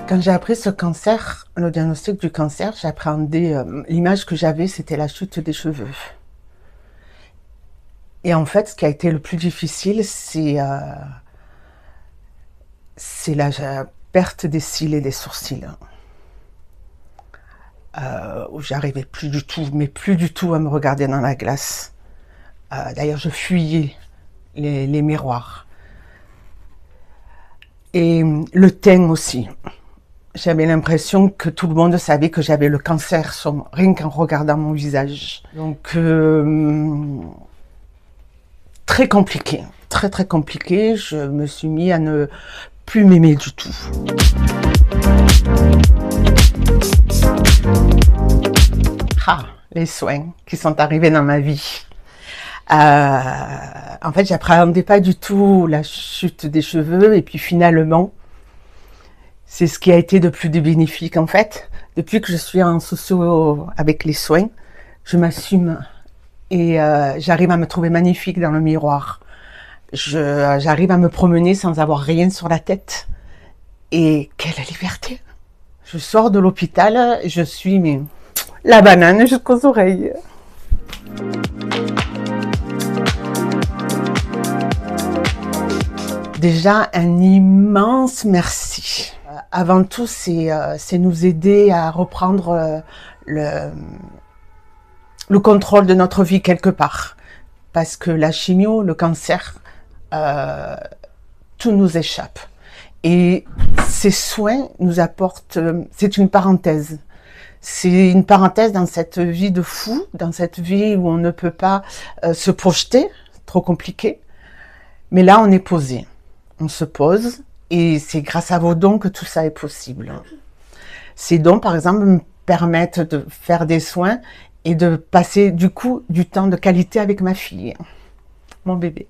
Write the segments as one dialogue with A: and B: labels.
A: Quand j'ai appris ce cancer, le diagnostic du cancer, j'appréhendais, l'image que j'avais, c'était la chute des cheveux. Et en fait, ce qui a été le plus difficile, c'est la perte des cils et des sourcils. Où j'arrivais plus du tout, mais plus du tout à me regarder dans la glace. D'ailleurs, je fuyais les miroirs. Et le teint aussi. J'avais l'impression que tout le monde savait que j'avais le cancer, rien qu'en regardant mon visage. Donc, très compliqué, très très compliqué. Je me suis mis à ne plus m'aimer du tout. Les soins qui sont arrivés dans ma vie. En fait, j'appréhendais pas du tout la chute des cheveux et puis finalement, c'est ce qui a été de plus bénéfique en fait. Depuis que je suis en socio avec les soins, je m'assume et j'arrive à me trouver magnifique dans le miroir. J'arrive à me promener sans avoir rien sur la tête. Et quelle liberté! Je sors de l'hôpital, je suis la banane jusqu'aux oreilles. Déjà, un immense merci. Avant tout, c'est nous aider à reprendre le contrôle de notre vie quelque part. Parce que la chimio, le cancer, tout nous échappe. Et ces soins nous apportent, c'est une parenthèse. C'est une parenthèse dans cette vie de fou, dans cette vie où on ne peut pas se projeter, trop compliqué. Mais là, on est posé. On se pose et c'est grâce à vos dons que tout ça est possible. Ces dons, par exemple, me permettent de faire des soins et de passer du coup du temps de qualité avec ma fille, mon bébé.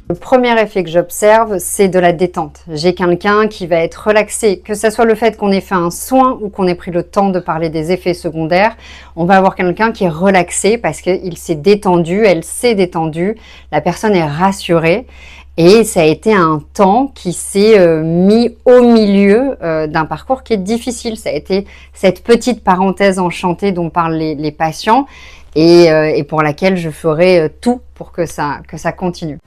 B: Le premier effet que j'observe, c'est de la détente. J'ai quelqu'un qui va être relaxé, que ce soit le fait qu'on ait fait un soin ou qu'on ait pris le temps de parler des effets secondaires. On va avoir quelqu'un qui est relaxé parce qu'il s'est détendu, elle s'est détendue, la personne est rassurée. Et ça a été un temps qui s'est mis au milieu d'un parcours qui est difficile. Ça a été cette petite parenthèse enchantée dont parlent les patients et pour laquelle je ferai tout pour que ça continue.